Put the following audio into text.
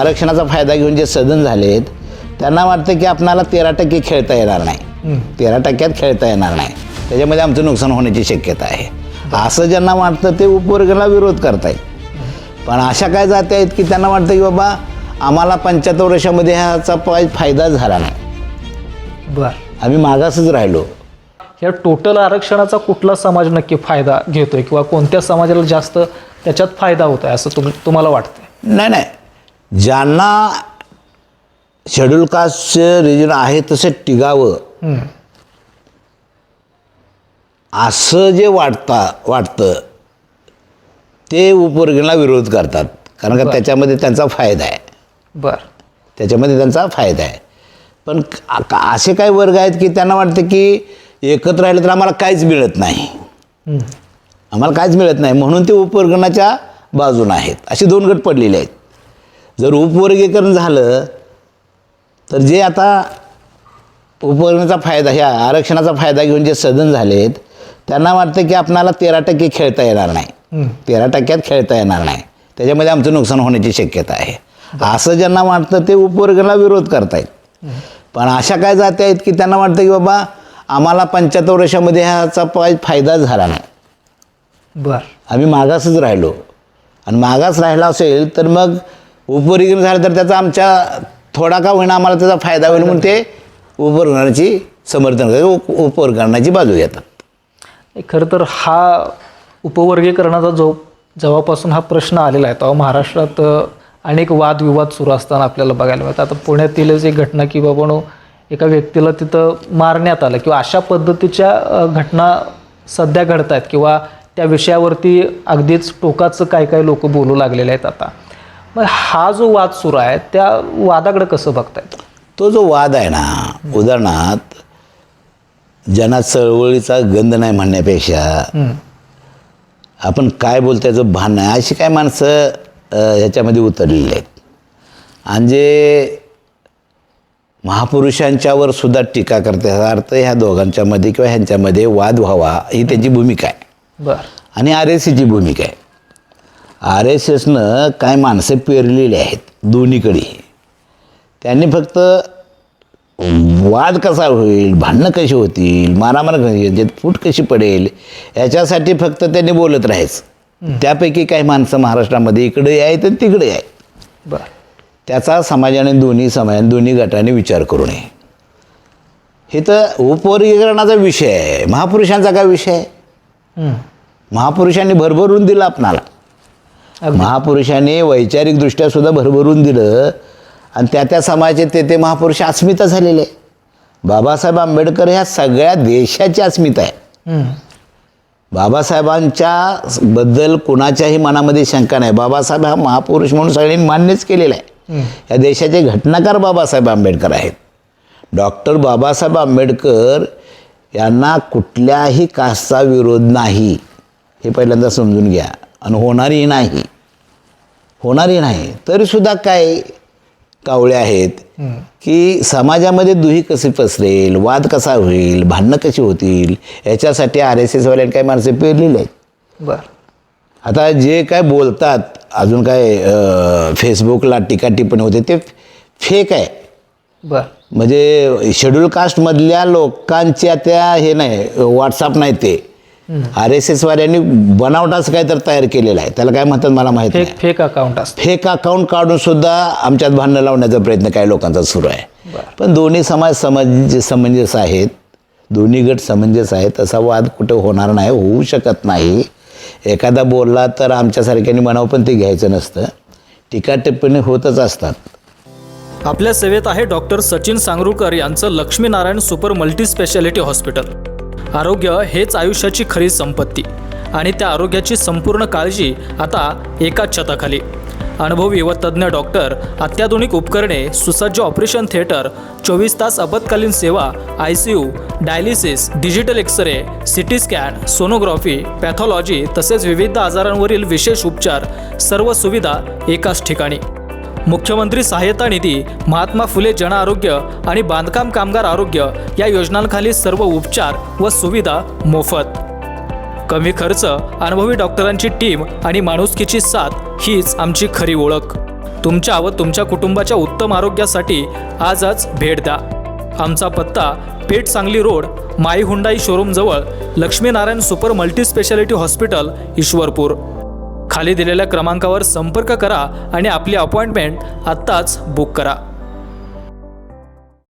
आरक्षणाचा फायदा घेऊन जे सदन झालेत त्यांना वाटतं की आपणाला 13% खेळता येणार नाही, 13% खेळता येणार नाही, त्याच्यामध्ये आमचं नुकसान होण्याची शक्यता आहे असं ज्यांना वाटतं ते उपवर्गाला विरोध करतायत. पण अशा काय जाती आहेत की त्यांना वाटतं की बाबा आम्हाला 75 वर्षामध्ये ह्याचा फायदा झाला नाही, बर, आम्ही मागासच राहिलो. या टोटल आरक्षणाचा कुठला समाज नक्की फायदा घेतोय किंवा कोणत्या समाजाला जास्त त्याच्यात फायदा होत आहे असं तुम्हाला वाटतंय? नाही नाही, ज्यांना शेड्यूल कास्टचं रिजन आहे तसं टिकावं असं जे वाटतं ते उपवर्गीयांना विरोध करतात, कारण का त्याच्यामध्ये त्यांचा फायदा आहे. बर, त्याच्यामध्ये त्यांचा फायदा आहे. पण असे काही वर्ग आहेत की त्यांना वाटतं की एकत्र राहिलं तर आम्हाला काहीच मिळत नाही, आम्हाला काहीच मिळत नाही, म्हणून ते उपवर्गीयांच्या बाजूने आहेत. असे दोन गट पडलेले आहेत. जर उपवर्गीकरण झालं तर जे आता उपवर्गाचा फायदा, ह्या आरक्षणाचा फायदा घेऊन जे सदन झालेत त्यांना वाटतं की आपणाला 13% खेळता येणार नाही, 13% खेळता येणार नाही, त्याच्यामध्ये आमचं नुकसान होण्याची शक्यता आहे असं ज्यांना वाटतं ते उपवर्गाला विरोध करतायत. पण अशा काय जाती आहेत की त्यांना वाटतं की बाबा आम्हाला 75 वर्षामध्ये ह्याचा फायदा झाला नाही, बर, आम्ही मागासच राहिलो. आणि मागास राहिला असेल तर मग उपवर्गीकरण झालं तर त्याचा आमच्या थोडा का होईना आम्हाला त्याचा फायदा होईल म्हणून ते उपवर्गीकरणाची समर्थन करतात, उपवर्गीकरणाची बाजू घेतात. खरं तर हा उपवर्गीकरणाचा जेव्हापासून हा प्रश्न आलेला आहे तेव्हा महाराष्ट्रात अनेक वादविवाद सुरू असताना आपल्याला बघायला मिळतात. आता पुण्यातीलच एक घटना की बाबांनो एका व्यक्तीला तिथं मारण्यात आलं किंवा अशा पद्धतीच्या घटना सध्या घडत आहेत किंवा त्या विषयावरती अगदीच टोकाचं काय लोक बोलू लागलेले आहेत. आता मग हा जो वाद सुरू आहे त्या वादाकडे कसं बघतायत? तो जो वाद आहे ना, उदाहरणार्थ ज्यांना चळवळीचा गंध नाही म्हणण्यापेक्षा आपण काय बोलतो याचं भान नाही अशी काय माणसं ह्याच्यामध्ये उतरलेली आहेत. आणि जे महापुरुषांच्यावर सुद्धा टीका करतात अर्थ ह्या दोघांच्यामध्ये किंवा ह्यांच्यामध्ये वाद व्हावा ही त्यांची भूमिका आहे. बरं, आणि RSSची भूमिका आहे. RSSनं काय माणसं पेरलेली आहेत दोन्हीकडे. त्यांनी फक्त वाद कसा होईल, भांडणं कशी होतील, मारामार कशी, फूट कशी पडेल याच्यासाठी फक्त त्यांनी बोलत राहायचं. त्यापैकी काही माणसं महाराष्ट्रामध्ये इकडे आहेत आणि तिकडे आहेत. बरं, त्याचा समाजाने दोन्ही गटाने विचार करू नये. हे तर उपवर्गीकरणाचा विषय आहे, महापुरुषांचा काय विषय आहे? महापुरुषांनी भरभरून दिलं आपणाला, महापुरुषांनी वैचारिकदृष्ट्या सुद्धा भरभरून दिलं आणि त्या समाजाचे ते महापुरुष अस्मिता झालेले. बाबासाहेब आंबेडकर ह्या सगळ्या देशाची अस्मिता आहे. बाबासाहेबांच्या बद्दल कुणाच्याही मनामध्ये शंका नाही. बाबासाहेब हा महापुरुष म्हणून सगळ्यांनी मान्यच केलेला आहे. या देशाचे घटनाकार बाबासाहेब आंबेडकर आहेत. डॉक्टर बाबासाहेब आंबेडकर यांना कुठल्याही कास्टचा विरोध नाही, हे पहिल्यांदा समजून घ्या. आणि होणारही नाही. तरीसुद्धा काय कावळे आहेत की समाजामध्ये दुही कशी पसरेल, वाद कसा होईल, भांडणं कशी होतील याच्यासाठी RSSवाल्यांनी काही माणसं पेरलेली आहेत. बरं, आता जे काय बोलतात अजून काय फेसबुकला टीका टिप्पणी होते ते फेक आहे. बरं, म्हणजे शेड्यूल कास्टमधल्या लोकांच्या त्या हे नाही, व्हॉट्सअप नाही, ते RSSवाल्यांनी बनावट असं काय तर तयार केलेलं आहे. त्याला काय म्हणतात मला माहीत नाही. फेक अकाउंट असतं. फेक अकाउंट काढून सुद्धा आमच्यात भांडणं लावण्याचा प्रयत्न काही लोकांचा सुरू आहे. पण दोन्ही समंजस आहेत, दोन्ही गट समंजस आहेत. तसा वाद कुठे होणार नाही, होऊ शकत नाही. एखादा बोलला तर आमच्यासारख्याने म्हणावं पण ते घ्यायचं नसतं. टीका टिप्पणी होतच असतात. आपल्या सेवेत आहे डॉक्टर सचिन सांगरुळकर यांचं Laxminarayan super multi speciality hospital. आरोग्य हेच आयुष्याची खरी संपत्ती आणि त्या आरोग्याची संपूर्ण काळजी आता एकाच छताखाली. अनुभवी व तज्ज्ञ डॉक्टर, अत्याधुनिक उपकरणे, सुसज्ज ऑपरेशन थिएटर, 24 तास आपत्कालीन सेवा, ICU, dialysis, digital x ray, CT scan, sonography, pathology तसेच विविध आजारांवरील विशेष उपचार, सर्व सुविधा एकाच ठिकाणी. मुख्यमंत्री सहायता निधी, महात्मा फुले जन आरोग्य आणि बांधकाम कामगार आरोग्य या योजनांखाली सर्व उपचार व सुविधा मोफत. कमी खर्च, अनुभवी डॉक्टरांची टीम आणि माणुसकीची साथ हीच आमची खरी ओळख. तुमच्या व तुमच्या कुटुंबाच्या उत्तम आरोग्यासाठी आजच भेट द्या. आमचा पत्ता Peth Sangli road, my Hyundai showroom जवळ, Laxminarayan super multi speciality hospital, Ishwarpur. खाली दिलेल्या क्रमांकावर संपर्क करा आणि आपली अपॉइंटमेंट आत्ताच बुक करा.